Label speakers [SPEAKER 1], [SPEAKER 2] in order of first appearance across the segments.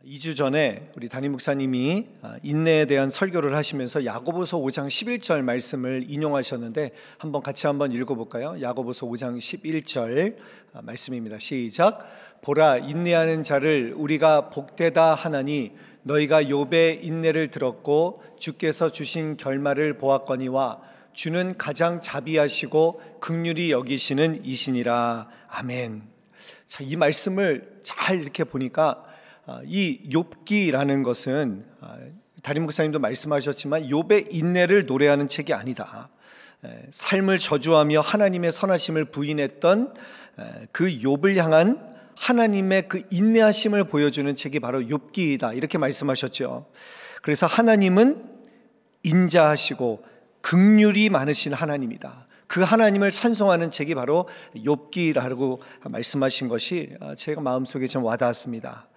[SPEAKER 1] 2주 전에 우리 담임 목사님이 인내에 대한 설교를 하시면서 야고보서 5장 11절 말씀을 인용하셨는데 한번 읽어볼까요? 야고보서 5장 11절 말씀입니다. 시작. 보라, 인내하는 자를 우리가 복되다 하나니 너희가 욥의 인내를 들었고 주께서 주신 결말을 보았거니와 주는 가장 자비하시고 긍휼히 여기시는 이시니라. 아멘. 자, 이 말씀을 잘 이렇게 보니까 이 욥기라는 것은 담임 목사님도 말씀하셨지만 욥의 인내를 노래하는 책이 아니다. 삶을 저주하며 하나님의 선하심을 부인했던 그 욥을 향한 하나님의 그 인내하심을 보여주는 책이 바로 욥기이다, 이렇게 말씀하셨죠. 그래서 하나님은 인자하시고 긍휼이 많으신 하나님이다. 그 하나님을 찬송하는 책이 바로 욥기라고 말씀하신 것이 제가 마음속에 좀 와닿았습니다.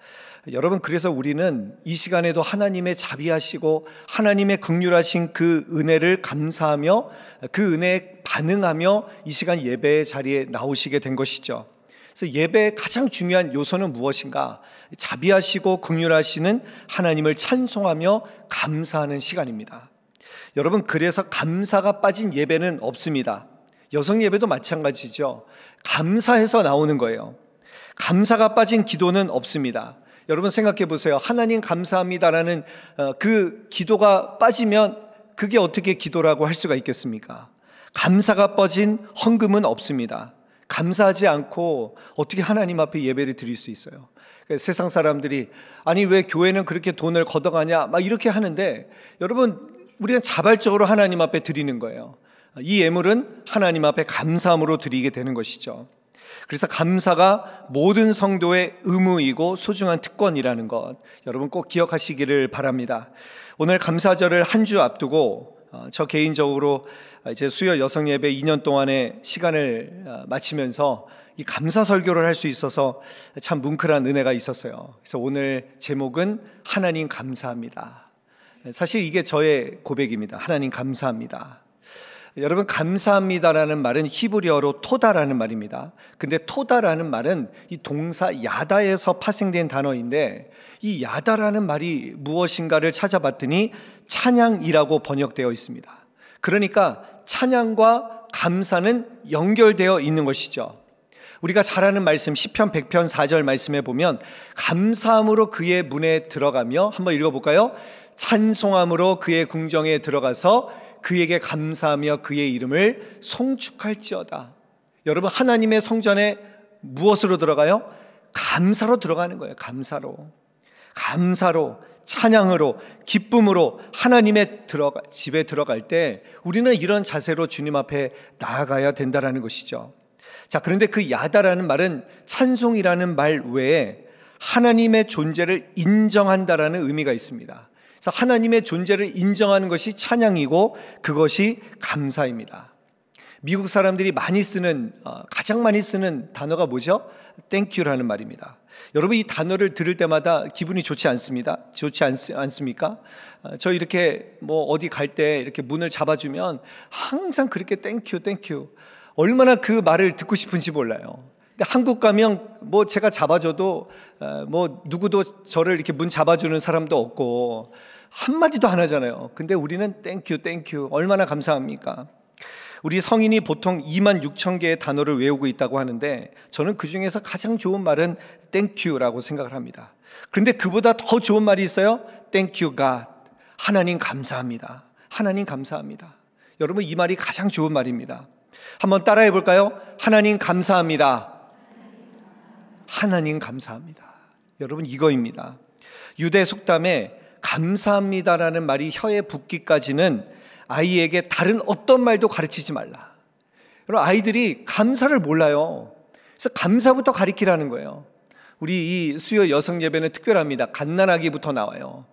[SPEAKER 1] 여러분, 그래서 우리는 이 시간에도 하나님의 자비하시고 하나님의 긍휼하신 그 은혜를 감사하며 그 은혜에 반응하며 이 시간 예배의 자리에 나오시게 된 것이죠. 그래서 예배의 가장 중요한 요소는 무엇인가? 자비하시고 긍휼하시는 하나님을 찬송하며 감사하는 시간입니다. 여러분, 그래서 감사가 빠진 예배는 없습니다. 여성 예배도 마찬가지죠. 감사해서 나오는 거예요. 감사가 빠진 기도는 없습니다. 여러분 생각해 보세요. 하나님 감사합니다라는 그 기도가 빠지면 그게 어떻게 기도라고 할 수가 있겠습니까? 감사가 빠진 헌금은 없습니다. 감사하지 않고 어떻게 하나님 앞에 예배를 드릴 수 있어요? 세상 사람들이 아니 왜 교회는 그렇게 돈을 걷어가냐 막 이렇게 하는데, 여러분 우리는 자발적으로 하나님 앞에 드리는 거예요. 이 예물은 하나님 앞에 감사함으로 드리게 되는 것이죠. 그래서 감사가 모든 성도의 의무이고 소중한 특권이라는 것, 여러분 꼭 기억하시기를 바랍니다. 오늘 감사절을 한 주 앞두고 저 개인적으로 이제 수요 여성 예배 2년 동안의 시간을 마치면서 이 감사 설교를 할 수 있어서 참 뭉클한 은혜가 있었어요. 그래서 오늘 제목은 하나님 감사합니다. 사실 이게 저의 고백입니다. 하나님 감사합니다. 여러분, 감사합니다라는 말은 히브리어로 토다라는 말입니다. 근데 토다라는 말은 이 동사 야다에서 파생된 단어인데, 이 야다라는 말이 무엇인가를 찾아봤더니 찬양이라고 번역되어 있습니다. 그러니까 찬양과 감사는 연결되어 있는 것이죠. 우리가 잘 아는 말씀 시편 100편 4절 말씀에 보면 감사함으로 그의 문에 들어가며, 한번 읽어볼까요? 찬송함으로 그의 궁정에 들어가서 그에게 감사하며 그의 이름을 송축할지어다. 여러분, 하나님의 성전에 무엇으로 들어가요? 감사로 들어가는 거예요. 감사로, 찬양으로, 기쁨으로 하나님의 집에 들어갈 때 우리는 이런 자세로 주님 앞에 나아가야 된다는 것이죠. 자, 그런데 그 야다라는 말은 찬송이라는 말 외에 하나님의 존재를 인정한다라는 의미가 있습니다. 그래서 하나님의 존재를 인정하는 것이 찬양이고 그것이 감사입니다. 미국 사람들이 가장 많이 쓰는 단어가 뭐죠? 땡큐라는 말입니다. 여러분, 이 단어를 들을 때마다 기분이 좋지 않습니까? 저 이렇게 어디 갈 때 이렇게 문을 잡아주면 항상 그렇게 땡큐 얼마나 그 말을 듣고 싶은지 몰라요. 근데 한국 가면 제가 잡아줘도 누구도 저를 이렇게 문 잡아주는 사람도 없고 한마디도 안 하잖아요. 근데 우리는 땡큐 얼마나 감사합니까? 우리 성인이 보통 26,000개의 단어를 외우고 있다고 하는데 저는 그 중에서 가장 좋은 말은 땡큐라고 생각을 합니다. 그런데 그보다 더 좋은 말이 있어요. 땡큐 갓. 하나님 감사합니다. 하나님 감사합니다. 여러분, 이 말이 가장 좋은 말입니다. 한번 따라해 볼까요? 하나님 감사합니다. 하나님 감사합니다. 여러분, 이거입니다. 유대 속담에 감사합니다라는 말이 혀에 붙기까지는 아이에게 다른 어떤 말도 가르치지 말라. 여러분, 아이들이 감사를 몰라요. 그래서 감사부터 가르치라는 거예요. 우리 이 수요 여성 예배는 특별합니다. 갓난아기부터 나와요.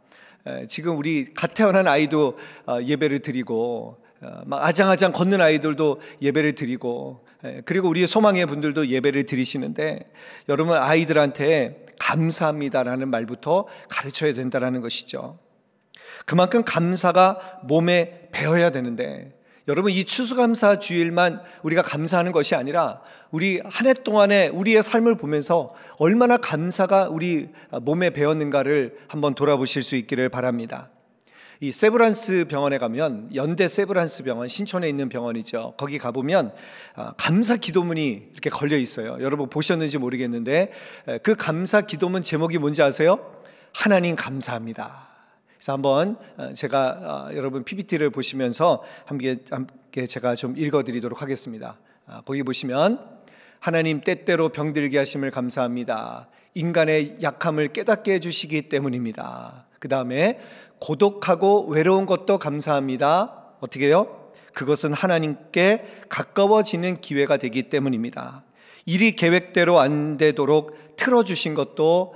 [SPEAKER 1] 지금 우리 갓 태어난 아이도 예배를 드리고 막 아장아장 걷는 아이들도 예배를 드리고, 그리고 우리 소망의 분들도 예배를 드리시는데, 여러분 아이들한테 감사합니다라는 말부터 가르쳐야 된다는 것이죠. 그만큼 감사가 몸에 배어야 되는데, 여러분, 이 추수감사 주일만 우리가 감사하는 것이 아니라 우리 한 해 동안에 우리의 삶을 보면서 얼마나 감사가 우리 몸에 배었는가를 한번 돌아보실 수 있기를 바랍니다. 이 세브란스 병원에 가면, 연대 세브란스 병원, 신촌에 있는 병원이죠. 거기 가보면 감사 기도문이 이렇게 걸려 있어요. 여러분 보셨는지 모르겠는데 그 감사 기도문 제목이 뭔지 아세요? 하나님 감사합니다. 그래서 한번 제가 여러분 PPT를 보시면서 함께 제가 좀 읽어드리도록 하겠습니다. 거기 보시면, 하나님 때때로 병들게 하심을 감사합니다. 인간의 약함을 깨닫게 해주시기 때문입니다. 그 다음에 고독하고 외로운 것도 감사합니다. 어떻게 해요? 그것은 하나님께 가까워지는 기회가 되기 때문입니다. 일이 계획대로 안 되도록 틀어주신 것도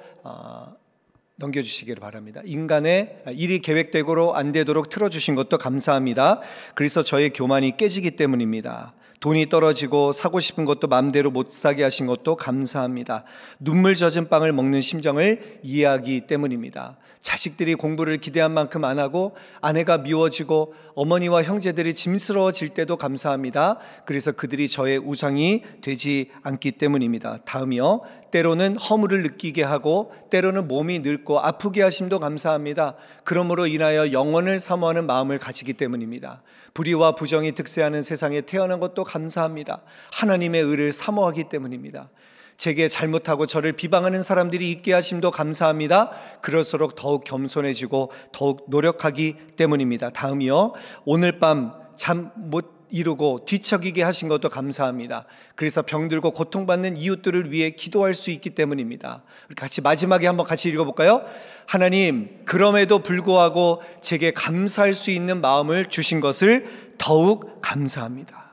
[SPEAKER 1] 넘겨주시기를 바랍니다. 인간의 일이 계획대로 안 되도록 틀어주신 것도 감사합니다. 그래서 저의 교만이 깨지기 때문입니다. 돈이 떨어지고 사고 싶은 것도 마음대로 못 사게 하신 것도 감사합니다. 눈물 젖은 빵을 먹는 심정을 이해하기 때문입니다. 자식들이 공부를 기대한 만큼 안 하고 아내가 미워지고 어머니와 형제들이 짐스러워질 때도 감사합니다. 그래서 그들이 저의 우상이 되지 않기 때문입니다. 다음이요, 때로는 허물을 느끼게 하고 때로는 몸이 늙고 아프게 하심도 감사합니다. 그러므로 인하여 영원을 사모하는 마음을 가지기 때문입니다. 불의와 부정이 득세하는 세상에 태어난 것도 감사합니다. 하나님의 의를 사모하기 때문입니다. 제게 잘못하고 저를 비방하는 사람들이 있게 하심도 감사합니다. 그럴수록 더욱 겸손해지고 더욱 노력하기 때문입니다. 다음이요, 오늘 밤 잠 못 이루고 뒤척이게 하신 것도 감사합니다. 그래서 병들고 고통받는 이웃들을 위해 기도할 수 있기 때문입니다. 우리 같이 마지막에 한번 같이 읽어볼까요? 하나님, 그럼에도 불구하고 제게 감사할 수 있는 마음을 주신 것을 더욱 감사합니다.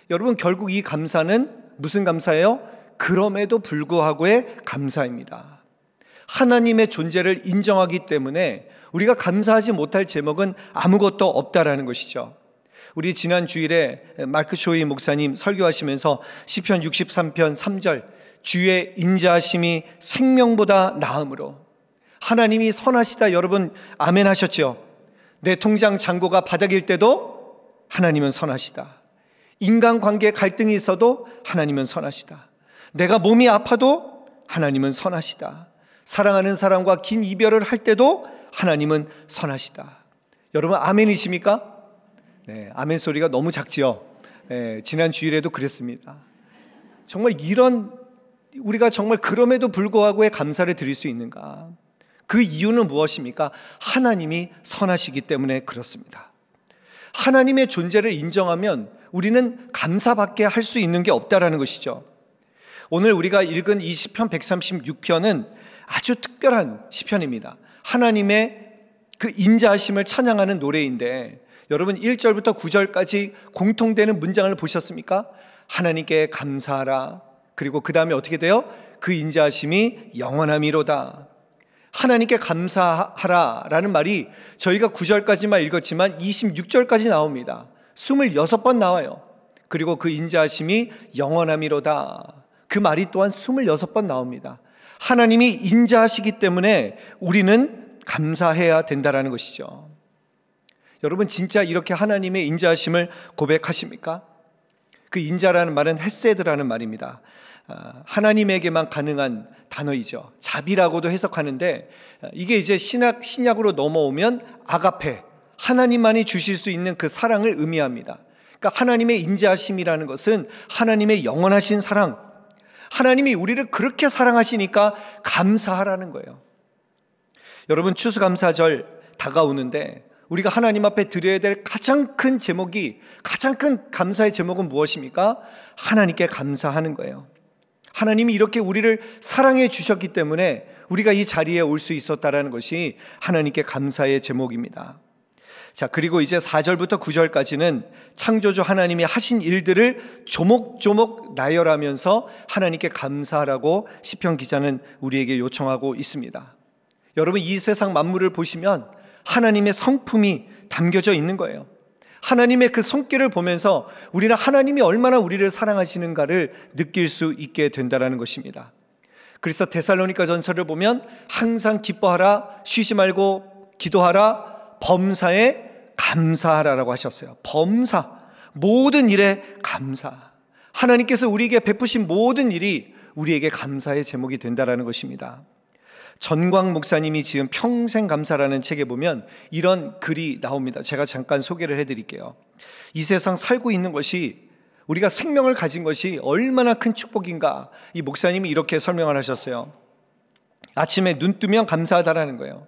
[SPEAKER 1] 여러분, 결국 이 감사는 무슨 감사예요? 그럼에도 불구하고의 감사입니다. 하나님의 존재를 인정하기 때문에 우리가 감사하지 못할 제목은 아무것도 없다라는 것이죠. 우리 지난 주일에 마크 쇼이 목사님 설교하시면서 시편 63편 3절, 주의 인자하심이 생명보다 나음으로, 하나님이 선하시다. 여러분 아멘 하셨죠? 내 통장 잔고가 바닥일 때도 하나님은 선하시다. 인간관계 갈등이 있어도 하나님은 선하시다. 내가 몸이 아파도 하나님은 선하시다. 사랑하는 사람과 긴 이별을 할 때도 하나님은 선하시다. 여러분 아멘이십니까? 네, 아멘 소리가 너무 작지요. 네, 지난 주일에도 그랬습니다. 정말 이런, 우리가 정말 그럼에도 불구하고의 감사를 드릴 수 있는가? 그 이유는 무엇입니까? 하나님이 선하시기 때문에 그렇습니다. 하나님의 존재를 인정하면 우리는 감사밖에 할 수 있는 게 없다라는 것이죠. 오늘 우리가 읽은 이 시편 136편은 아주 특별한 시편입니다. 하나님의 그 인자하심을 찬양하는 노래인데, 여러분 1절부터 9절까지 공통되는 문장을 보셨습니까? 하나님께 감사하라. 그리고 그 다음에 어떻게 돼요? 그 인자하심이 영원함이로다. 하나님께 감사하라 라는 말이 저희가 9절까지만 읽었지만 26절까지 나옵니다. 26번 나와요. 그리고 그 인자하심이 영원함이로다, 그 말이 또한 26번 나옵니다. 하나님이 인자하시기 때문에 우리는 감사해야 된다는 것이죠. 여러분 진짜 이렇게 하나님의 인자하심을 고백하십니까? 그 인자라는 말은 헤세드라는 말입니다. 하나님에게만 가능한 단어이죠. 자비라고도 해석하는데, 이게 이제 신약으로 넘어오면 아가페, 하나님만이 주실 수 있는 그 사랑을 의미합니다. 그러니까 하나님의 인자하심이라는 것은 하나님의 영원하신 사랑, 하나님이 우리를 그렇게 사랑하시니까 감사하라는 거예요. 여러분 추수감사절 다가오는데 우리가 하나님 앞에 드려야 될 가장 큰 제목이, 가장 큰 감사의 제목은 무엇입니까? 하나님께 감사하는 거예요. 하나님이 이렇게 우리를 사랑해 주셨기 때문에 우리가 이 자리에 올 수 있었다라는 것이 하나님께 감사의 제목입니다. 자, 그리고 이제 4절부터 9절까지는 창조주 하나님이 하신 일들을 조목조목 나열하면서 하나님께 감사하라고 시편 기자는 우리에게 요청하고 있습니다. 여러분 이 세상 만물을 보시면 하나님의 성품이 담겨져 있는 거예요. 하나님의 그 손길을 보면서 우리는 하나님이 얼마나 우리를 사랑하시는가를 느낄 수 있게 된다는 것입니다. 그래서 데살로니가 전서를 보면 항상 기뻐하라, 쉬지 말고 기도하라, 범사에 감사하라고 하셨어요. 범사, 모든 일에 감사. 하나님께서 우리에게 베푸신 모든 일이 우리에게 감사의 제목이 된다라는 것입니다. 전광 목사님이 지은 평생 감사라는 책에 보면 이런 글이 나옵니다. 제가 잠깐 소개를 해드릴게요. 이 세상 살고 있는 것이, 우리가 생명을 가진 것이 얼마나 큰 축복인가, 이 목사님이 이렇게 설명을 하셨어요. 아침에 눈 뜨면 감사하다라는 거예요.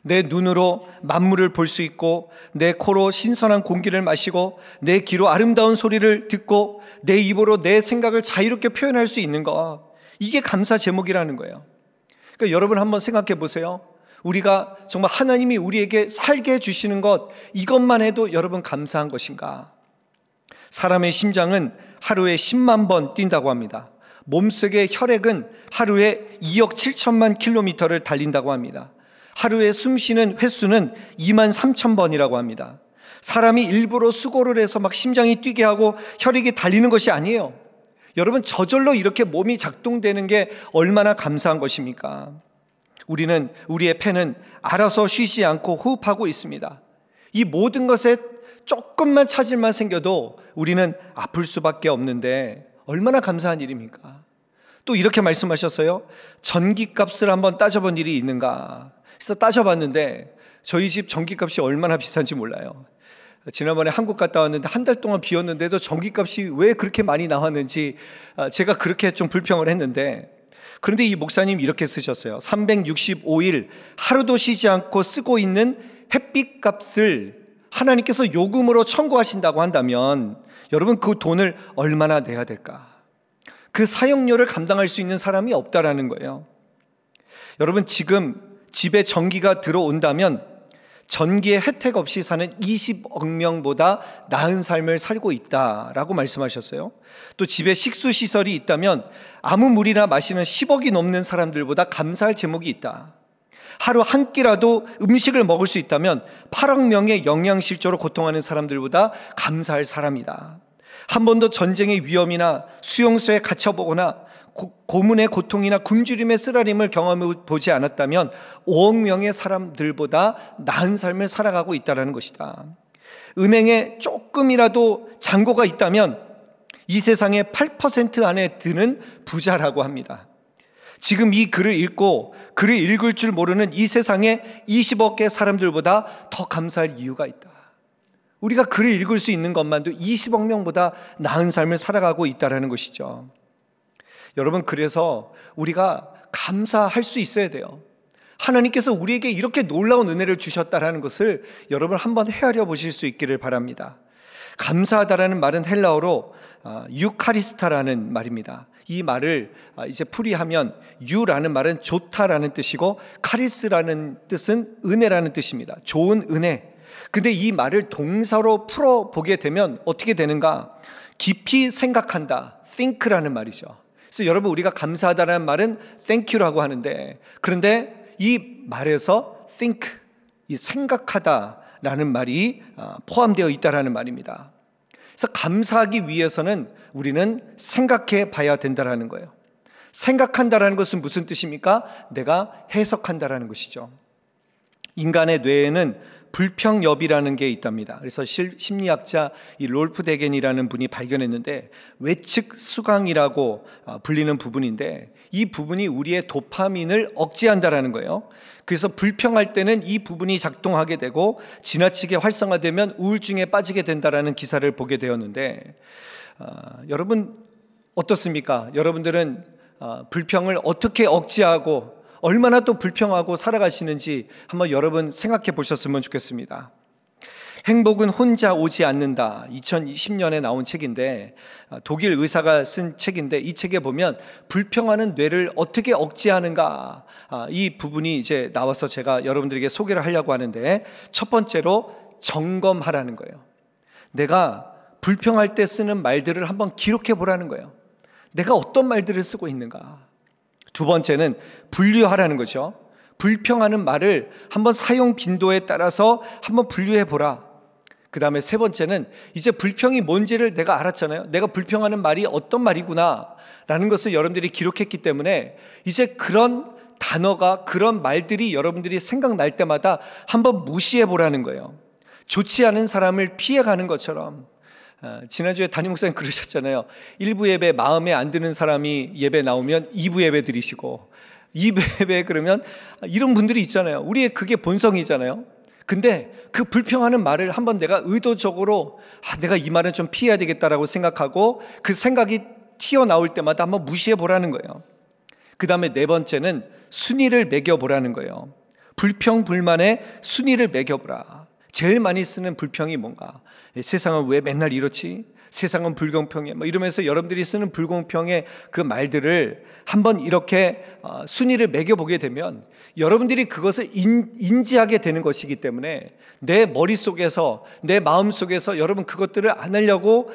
[SPEAKER 1] 내 눈으로 만물을 볼 수 있고, 내 코로 신선한 공기를 마시고, 내 귀로 아름다운 소리를 듣고, 내 입으로 내 생각을 자유롭게 표현할 수 있는 것, 이게 감사 제목이라는 거예요. 그러니까 여러분 한번 생각해 보세요. 우리가 정말 하나님이 우리에게 살게 해주시는 것, 이것만 해도 여러분 감사한 것인가? 사람의 심장은 하루에 10만 번 뛴다고 합니다. 몸속의 혈액은 하루에 2억 7천만 킬로미터를 달린다고 합니다. 하루에 숨쉬는 횟수는 2만 3천 번이라고 합니다. 사람이 일부러 수고를 해서 막 심장이 뛰게 하고 혈액이 달리는 것이 아니에요. 여러분, 저절로 이렇게 몸이 작동되는 게 얼마나 감사한 것입니까? 우리의 폐는 알아서 쉬지 않고 호흡하고 있습니다. 이 모든 것에 조금만 차질만 생겨도 우리는 아플 수밖에 없는데 얼마나 감사한 일입니까? 또 이렇게 말씀하셨어요. 전기값을 한번 따져본 일이 있는가? 그래서 따져봤는데 저희 집 전기값이 얼마나 비싼지 몰라요. 지난번에 한국 갔다 왔는데 한 달 동안 비 왔는데도 전기값이 왜 그렇게 많이 나왔는지 제가 그렇게 좀 불평을 했는데, 그런데 이 목사님 이렇게 쓰셨어요. 365일 하루도 쉬지 않고 쓰고 있는 햇빛값을 하나님께서 요금으로 청구하신다고 한다면 여러분, 그 돈을 얼마나 내야 될까? 그 사용료를 감당할 수 있는 사람이 없다라는 거예요. 여러분, 지금 집에 전기가 들어온다면 전기의 혜택 없이 사는 20억 명보다 나은 삶을 살고 있다라고 말씀하셨어요. 또 집에 식수시설이 있다면 아무 물이나 마시는 10억이 넘는 사람들보다 감사할 제목이 있다. 하루 한 끼라도 음식을 먹을 수 있다면 8억 명의 영양실조로 고통하는 사람들보다 감사할 사람이다. 한 번도 전쟁의 위험이나 수용소에 갇혀보거나 고문의 고통이나 굶주림의 쓰라림을 경험해보지 않았다면 5억 명의 사람들보다 나은 삶을 살아가고 있다는 것이다. 은행에 조금이라도 잔고가 있다면 이 세상의 8% 안에 드는 부자라고 합니다. 지금 이 글을 읽고 글을 읽을 줄 모르는 이 세상의 20억의 사람들보다 더 감사할 이유가 있다. 우리가 글을 읽을 수 있는 것만도 20억 명보다 나은 삶을 살아가고 있다는 것이죠. 여러분, 그래서 우리가 감사할 수 있어야 돼요. 하나님께서 우리에게 이렇게 놀라운 은혜를 주셨다는 것을 여러분 한번 헤아려 보실 수 있기를 바랍니다. 감사하다라는 말은 헬라어로 유카리스타라는 말입니다. 이 말을 이제 풀이하면 유라는 말은 좋다라는 뜻이고 카리스라는 뜻은 은혜라는 뜻입니다. 좋은 은혜. 근데 이 말을 동사로 풀어보게 되면 어떻게 되는가? 깊이 생각한다, think라는 말이죠. 그래서 여러분, 우리가 감사하다는 말은 thank you라고 하는데, 그런데 이 말에서 think, 이 생각하다라는 말이 포함되어 있다라는 말입니다. 그래서 감사하기 위해서는 우리는 생각해 봐야 된다라는 거예요. 생각한다라는 것은 무슨 뜻입니까? 내가 해석한다라는 것이죠. 인간의 뇌에는 불평엽이라는 게 있답니다. 그래서 심리학자 이 롤프 데겐이라는 분이 발견했는데, 외측 수강이라고 불리는 부분인데, 이 부분이 우리의 도파민을 억제한다라는 거예요. 그래서 불평할 때는 이 부분이 작동하게 되고 지나치게 활성화되면 우울증에 빠지게 된다라는 기사를 보게 되었는데, 여러분 어떻습니까? 여러분들은 불평을 어떻게 억제하고 얼마나 또 불평하고 살아가시는지 한번 여러분 생각해 보셨으면 좋겠습니다. 행복은 혼자 오지 않는다. 2020년에 나온 책인데, 독일 의사가 쓴 책인데, 이 책에 보면 불평하는 뇌를 어떻게 억제하는가, 이 부분이 이제 나와서 제가 여러분들에게 소개를 하려고 하는데, 첫 번째로 점검하라는 거예요. 내가 불평할 때 쓰는 말들을 한번 기록해 보라는 거예요. 내가 어떤 말들을 쓰고 있는가. 두 번째는 분류하라는 거죠. 불평하는 말을 한번 사용 빈도에 따라서 한번 분류해 보라. 그 다음에 세 번째는 이제 불평이 뭔지를 내가 알았잖아요. 내가 불평하는 말이 어떤 말이구나 라는 것을 여러분들이 기록했기 때문에 이제 그런 단어가, 그런 말들이 여러분들이 생각날 때마다 한번 무시해 보라는 거예요. 좋지 않은 사람을 피해가는 것처럼, 지난주에 담임 목사님 그러셨잖아요. 1부 예배 마음에 안 드는 사람이 예배 나오면 2부 예배 드리시고, 2부 예배 그러면 이런 분들이 있잖아요. 우리의 그게 본성이잖아요. 근데 그 불평하는 말을 한번 내가 의도적으로 내가 이 말은 좀 피해야 되겠다라고 생각하고 그 생각이 튀어나올 때마다 한번 무시해 보라는 거예요. 그 다음에 네 번째는 순위를 매겨보라는 거예요. 불평, 불만에 순위를 매겨보라. 제일 많이 쓰는 불평이 뭔가? 세상은 왜 맨날 이렇지? 세상은 불공평해. 이러면서 여러분들이 쓰는 불공평의 그 말들을 한번 이렇게 순위를 매겨보게 되면 여러분들이 그것을 인지하게 되는 것이기 때문에 내 머릿속에서, 내 마음속에서 여러분 그것들을 안 하려고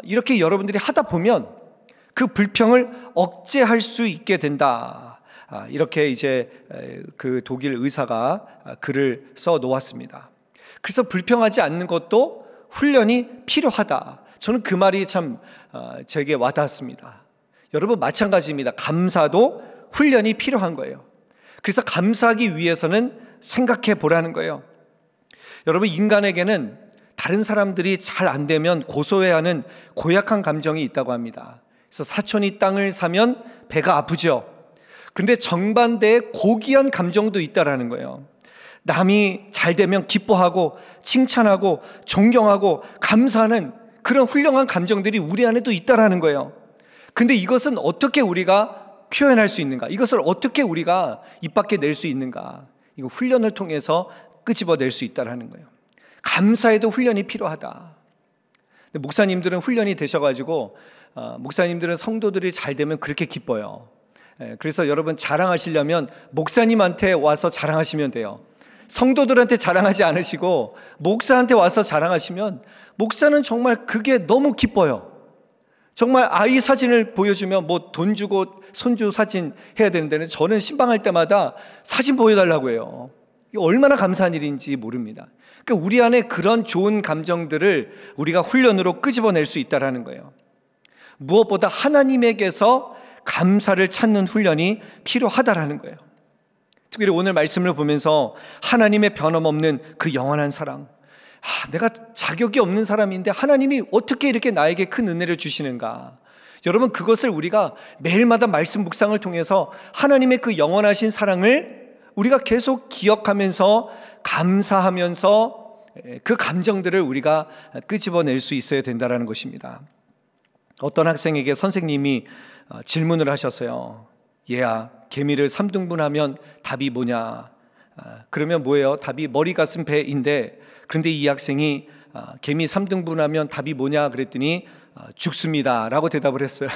[SPEAKER 1] 이렇게 여러분들이 하다 보면 그 불평을 억제할 수 있게 된다. 이렇게 이제 그 독일 의사가 글을 써 놓았습니다. 그래서 불평하지 않는 것도 훈련이 필요하다. 저는 그 말이 참 제게 와닿았습니다. 여러분 마찬가지입니다. 감사도 훈련이 필요한 거예요. 그래서 감사하기 위해서는 생각해 보라는 거예요. 여러분, 인간에게는 다른 사람들이 잘 안 되면 고소해야 하는 고약한 감정이 있다고 합니다. 그래서 사촌이 땅을 사면 배가 아프죠. 근데 정반대의 고귀한 감정도 있다라는 거예요. 남이 잘 되면 기뻐하고 칭찬하고 존경하고 감사하는 그런 훌륭한 감정들이 우리 안에도 있다라는 거예요. 근데 이것은 어떻게 우리가 표현할 수 있는가? 이것을 어떻게 우리가 입 밖에 낼 수 있는가? 이거 훈련을 통해서 끄집어낼 수 있다라는 거예요. 감사에도 훈련이 필요하다. 근데 목사님들은 훈련이 되셔가지고 목사님들은 성도들이 잘 되면 그렇게 기뻐요. 그래서 여러분 자랑하시려면 목사님한테 와서 자랑하시면 돼요. 성도들한테 자랑하지 않으시고 목사한테 와서 자랑하시면 목사는 정말 그게 너무 기뻐요. 정말 아이 사진을 보여주면 뭐 돈 주고 손주 사진 해야 되는데 저는 신방할 때마다 사진 보여달라고 해요. 이게 얼마나 감사한 일인지 모릅니다. 그러니까 우리 안에 그런 좋은 감정들을 우리가 훈련으로 끄집어낼 수 있다는 거예요. 무엇보다 하나님에게서 감사를 찾는 훈련이 필요하다라는 거예요. 특별히 오늘 말씀을 보면서 하나님의 변함없는 그 영원한 사랑, 내가 자격이 없는 사람인데 하나님이 어떻게 이렇게 나에게 큰 은혜를 주시는가? 여러분, 그것을 우리가 매일마다 말씀 묵상을 통해서 하나님의 그 영원하신 사랑을 우리가 계속 기억하면서 감사하면서 그 감정들을 우리가 끄집어낼 수 있어야 된다는 것입니다. 어떤 학생에게 선생님이 질문을 하셨어요. 얘야, 개미를 3등분하면 답이 뭐냐? 그러면 뭐예요? 답이 머리, 가슴, 배인데, 그런데 이 학생이 개미 3등분하면 답이 뭐냐? 그랬더니 죽습니다 라고 대답을 했어요.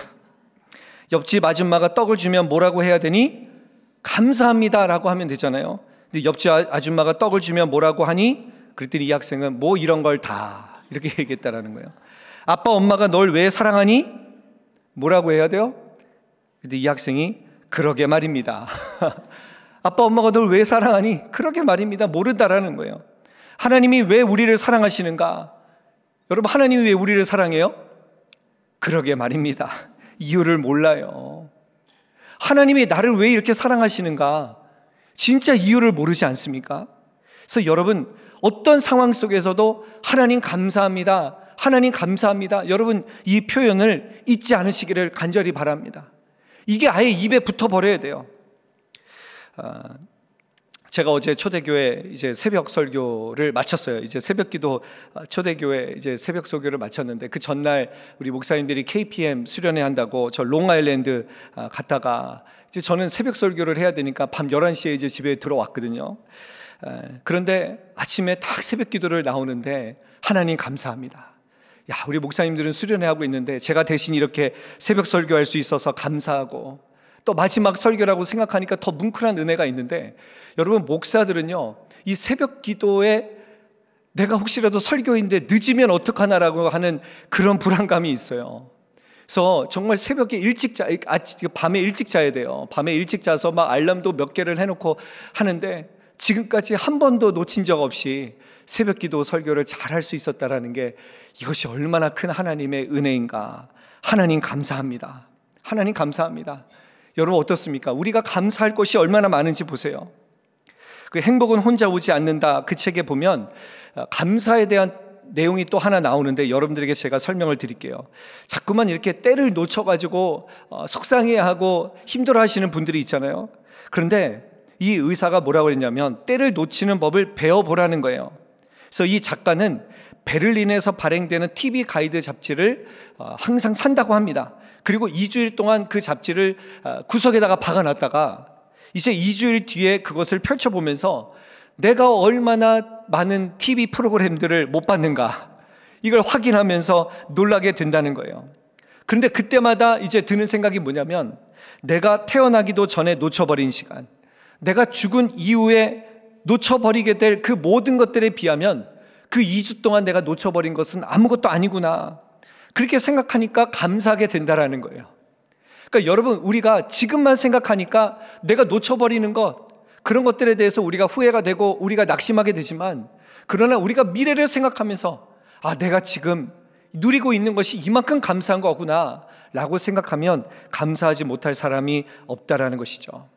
[SPEAKER 1] 옆집 아줌마가 떡을 주면 뭐라고 해야 되니? 감사합니다 라고 하면 되잖아요. 근데 옆집 아줌마가 떡을 주면 뭐라고 하니? 그랬더니 이 학생은 뭐 이런 걸 다 이렇게 얘기했다라는 거예요. 아빠 엄마가 널 왜 사랑하니? 뭐라고 해야 돼요? 근데 이 학생이 그러게 말입니다. 아빠 엄마가 널 왜 사랑하니? 그러게 말입니다. 모른다라는 거예요. 하나님이 왜 우리를 사랑하시는가? 여러분, 하나님이 왜 우리를 사랑해요? 그러게 말입니다. 이유를 몰라요. 하나님이 나를 왜 이렇게 사랑하시는가? 진짜 이유를 모르지 않습니까? 그래서 여러분, 어떤 상황 속에서도 하나님 감사합니다, 하나님 감사합니다, 여러분 이 표현을 잊지 않으시기를 간절히 바랍니다. 이게 아예 입에 붙어버려야 돼요. 제가 어제 초대교회 이제 새벽 설교를 마쳤어요. 이제 새벽기도 초대교회 이제 새벽 설교를 마쳤는데 그 전날 우리 목사님들이 KPM 수련회 한다고 저 롱아일랜드 갔다가 이제 저는 새벽 설교를 해야 되니까 밤 11시에 이제 집에 들어왔거든요. 그런데 아침에 딱 새벽 기도를 나오는데 하나님 감사합니다. 야, 우리 목사님들은 수련회 하고 있는데 제가 대신 이렇게 새벽 설교할 수 있어서 감사하고 또 마지막 설교라고 생각하니까 더 뭉클한 은혜가 있는데, 여러분 목사들은요 이 새벽 기도에 내가 혹시라도 설교인데 늦으면 어떡하나라고 하는 그런 불안감이 있어요. 그래서 정말 새벽에 밤에 일찍 자야 돼요. 밤에 일찍 자서 막 알람도 몇 개를 해놓고 하는데 지금까지 한 번도 놓친 적 없이 새벽 기도 설교를 잘 할 수 있었다라는 게 이것이 얼마나 큰 하나님의 은혜인가. 하나님 감사합니다. 하나님 감사합니다. 여러분 어떻습니까? 우리가 감사할 것이 얼마나 많은지 보세요. 그 행복은 혼자 오지 않는다, 그 책에 보면 감사에 대한 내용이 또 하나 나오는데 여러분들에게 제가 설명을 드릴게요. 자꾸만 이렇게 때를 놓쳐가지고 속상해하고 힘들어하시는 분들이 있잖아요. 그런데 이 의사가 뭐라고 했냐면 때를 놓치는 법을 배워보라는 거예요. 그래서 이 작가는 베를린에서 발행되는 TV 가이드 잡지를 항상 산다고 합니다. 그리고 2주일 동안 그 잡지를 구석에다가 박아놨다가 이제 2주일 뒤에 그것을 펼쳐보면서 내가 얼마나 많은 TV 프로그램들을 못 봤는가, 이걸 확인하면서 놀라게 된다는 거예요. 그런데 그때마다 이제 드는 생각이 뭐냐면, 내가 태어나기도 전에 놓쳐버린 시간, 내가 죽은 이후에 놓쳐버리게 될 그 모든 것들에 비하면 그 2주 동안 내가 놓쳐버린 것은 아무것도 아니구나, 그렇게 생각하니까 감사하게 된다라는 거예요. 그러니까 여러분, 우리가 지금만 생각하니까 내가 놓쳐버리는 것, 그런 것들에 대해서 우리가 후회가 되고 우리가 낙심하게 되지만, 그러나 우리가 미래를 생각하면서 내가 지금 누리고 있는 것이 이만큼 감사한 거구나 라고 생각하면 감사하지 못할 사람이 없다라는 것이죠.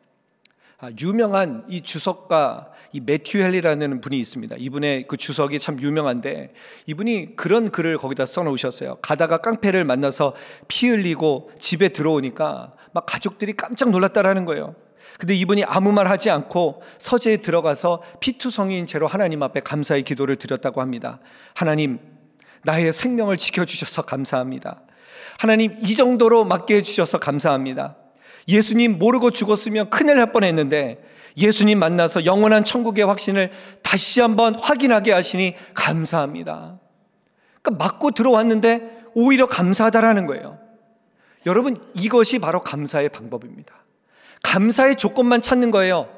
[SPEAKER 1] 유명한 이 주석가, 이 매튜 헨리라는 분이 있습니다. 이분의 그 주석이 참 유명한데, 이분이 그런 글을 거기다 써놓으셨어요. 가다가 깡패를 만나서 피 흘리고 집에 들어오니까 막 가족들이 깜짝 놀랐다라는 거예요. 근데 이분이 아무 말 하지 않고 서재에 들어가서 피투성이인 채로 하나님 앞에 감사의 기도를 드렸다고 합니다. 하나님, 나의 생명을 지켜주셔서 감사합니다. 하나님, 이 정도로 맡게 해주셔서 감사합니다. 예수님 모르고 죽었으면 큰일 날 뻔했는데 예수님 만나서 영원한 천국의 확신을 다시 한번 확인하게 하시니 감사합니다. 그러니까 맞고 들어왔는데 오히려 감사하다라는 거예요. 여러분, 이것이 바로 감사의 방법입니다. 감사의 조건만 찾는 거예요.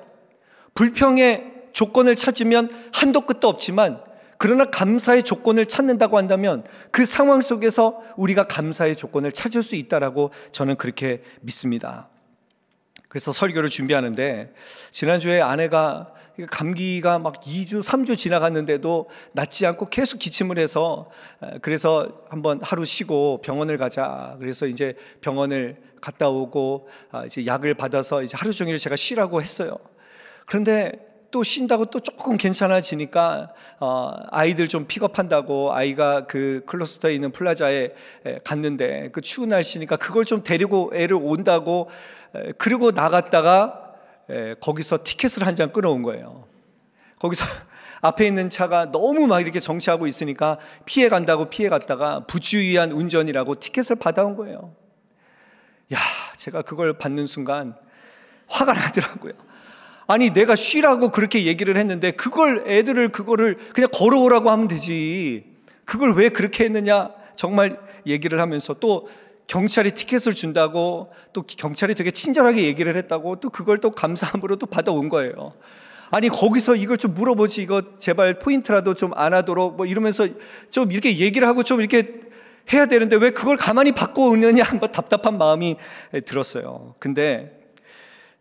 [SPEAKER 1] 불평의 조건을 찾으면 한도 끝도 없지만, 그러나 감사의 조건을 찾는다고 한다면 그 상황 속에서 우리가 감사의 조건을 찾을 수 있다라고 저는 그렇게 믿습니다. 그래서 설교를 준비하는데, 지난주에 아내가 감기가 막 2주, 3주 지나갔는데도 낫지 않고 계속 기침을 해서, 그래서 한번 하루 쉬고 병원을 가자. 그래서 이제 병원을 갔다 오고 이제 약을 받아서 이제 하루 종일 제가 쉬라고 했어요. 그런데 또 쉰다고 또 조금 괜찮아지니까 아이들 좀 픽업한다고 아이가 그 클러스터에 있는 플라자에 갔는데, 그 추운 날씨니까 그걸 좀 데리고 애를 온다고, 그리고 나갔다가 거기서 티켓을 한 장 끊어온 거예요. 거기서 앞에 있는 차가 너무 막 이렇게 정치하고 있으니까 피해 간다고 피해 갔다가 부주의한 운전이라고 티켓을 받아온 거예요. 야, 제가 그걸 받는 순간 화가 나더라고요. 아니, 내가 쉬라고 그렇게 얘기를 했는데 애들을 그거를 그냥 걸어오라고 하면 되지, 그걸 왜 그렇게 했느냐, 정말 얘기를 하면서, 또 경찰이 티켓을 준다고, 또 경찰이 되게 친절하게 얘기를 했다고, 또 그걸 또 감사함으로 또 받아온 거예요. 아니, 거기서 이걸 좀 물어보지, 이거 제발 포인트라도 좀 안 하도록 뭐 이러면서 좀 이렇게 얘기를 하고 좀 이렇게 해야 되는데 왜 그걸 가만히 받고 오느냐, 한번 답답한 마음이 들었어요. 근데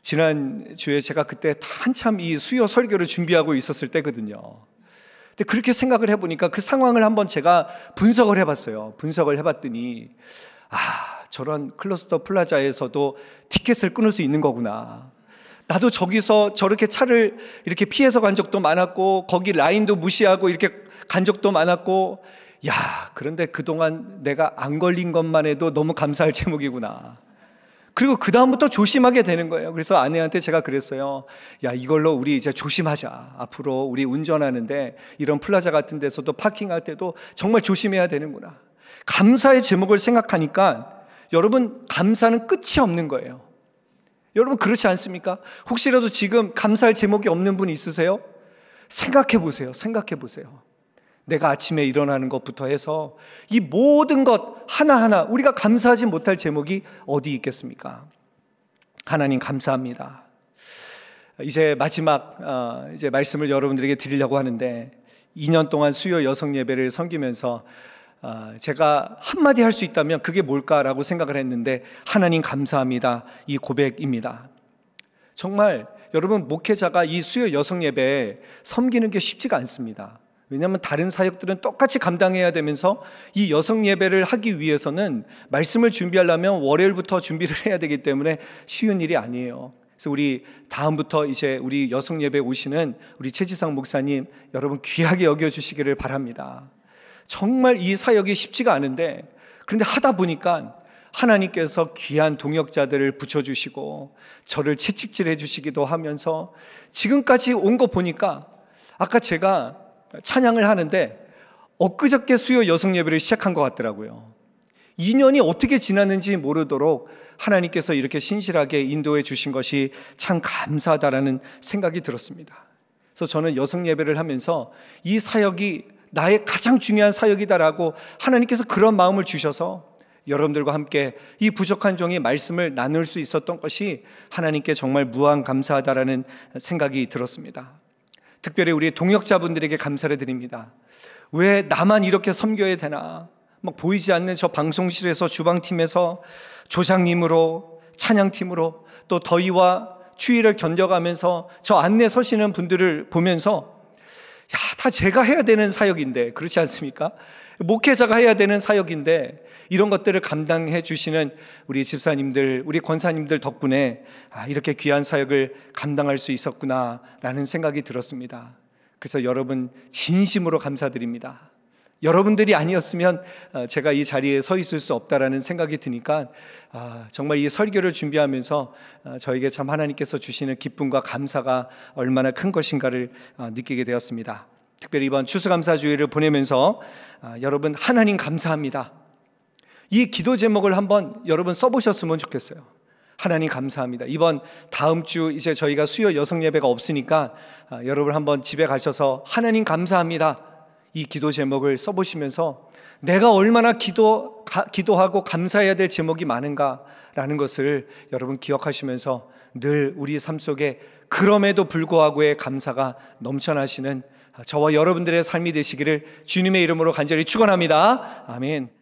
[SPEAKER 1] 지난주에 제가 그때 한참 이 수요 설교를 준비하고 있었을 때거든요. 근데 그렇게 생각을 해보니까 그 상황을 한번 제가 분석을 해봤어요. 분석을 해봤더니, 저런 클러스터 플라자에서도 티켓을 끊을 수 있는 거구나. 나도 저기서 저렇게 차를 이렇게 피해서 간 적도 많았고, 거기 라인도 무시하고 이렇게 간 적도 많았고, 그런데 그동안 내가 안 걸린 것만 해도 너무 감사할 제목이구나. 그리고 그 다음부터 조심하게 되는 거예요. 그래서 아내한테 제가 그랬어요. 이걸로 우리 이제 조심하자. 앞으로 우리 운전하는데 이런 플라자 같은 데서도 파킹할 때도 정말 조심해야 되는구나. 감사의 제목을 생각하니까 여러분, 감사는 끝이 없는 거예요. 여러분, 그렇지 않습니까? 혹시라도 지금 감사할 제목이 없는 분 있으세요? 생각해 보세요. 생각해 보세요. 내가 아침에 일어나는 것부터 해서 이 모든 것 하나하나 우리가 감사하지 못할 제목이 어디 있겠습니까? 하나님 감사합니다. 이제 마지막 이제 말씀을 여러분들에게 드리려고 하는데, 2년 동안 수요 여성 예배를 섬기면서 제가 한마디 할 수 있다면 그게 뭘까라고 생각을 했는데, 하나님 감사합니다, 이 고백입니다. 정말 여러분, 목회자가 이 수요 여성 예배에 섬기는 게 쉽지가 않습니다. 왜냐하면 다른 사역들은 똑같이 감당해야 되면서 이 여성 예배를 하기 위해서는 말씀을 준비하려면 월요일부터 준비를 해야 되기 때문에 쉬운 일이 아니에요. 그래서 우리 다음부터 이제 우리 여성 예배 오시는 우리 최지상 목사님 여러분 귀하게 여겨주시기를 바랍니다. 정말 이 사역이 쉽지가 않은데 그런데 하다 보니까 하나님께서 귀한 동역자들을 붙여주시고 저를 채찍질해 주시기도 하면서 지금까지 온 거 보니까 아까 제가 찬양을 하는데 엊그저께 수요 여성 예배를 시작한 것 같더라고요. 2년이 어떻게 지났는지 모르도록 하나님께서 이렇게 신실하게 인도해 주신 것이 참 감사하다라는 생각이 들었습니다. 그래서 저는 여성 예배를 하면서 이 사역이 나의 가장 중요한 사역이다라고 하나님께서 그런 마음을 주셔서 여러분들과 함께 이 부족한 종의 말씀을 나눌 수 있었던 것이 하나님께 정말 무한 감사하다라는 생각이 들었습니다. 특별히 우리 동역자분들에게 감사를 드립니다. 왜 나만 이렇게 섬겨야 되나? 막 보이지 않는 저 방송실에서 주방팀에서 조장님으로 찬양팀으로 또 더위와 추위를 견뎌가면서 저 안내 서시는 분들을 보면서 다 제가 해야 되는 사역인데 그렇지 않습니까? 목회자가 해야 되는 사역인데 이런 것들을 감당해 주시는 우리 집사님들, 우리 권사님들 덕분에 이렇게 귀한 사역을 감당할 수 있었구나라는 생각이 들었습니다. 그래서 여러분 진심으로 감사드립니다. 여러분들이 아니었으면 제가 이 자리에 서 있을 수 없다라는 생각이 드니까 정말 이 설교를 준비하면서 저에게 참 하나님께서 주시는 기쁨과 감사가 얼마나 큰 것인가를 느끼게 되었습니다. 특별히 이번 추수감사주의를 보내면서 여러분 하나님 감사합니다. 이 기도 제목을 한번 여러분 써보셨으면 좋겠어요. 하나님 감사합니다. 이번 다음 주 이제 저희가 수요 여성 예배가 없으니까 여러분 한번 집에 가셔서 하나님 감사합니다. 이 기도 제목을 써보시면서 내가 얼마나 기도하고 감사해야 될 제목이 많은가라는 것을 여러분 기억하시면서 늘 우리 삶 속에 그럼에도 불구하고의 감사가 넘쳐나시는 저와 여러분들의 삶이 되시기를 주님의 이름으로 간절히 축원합니다. 아멘.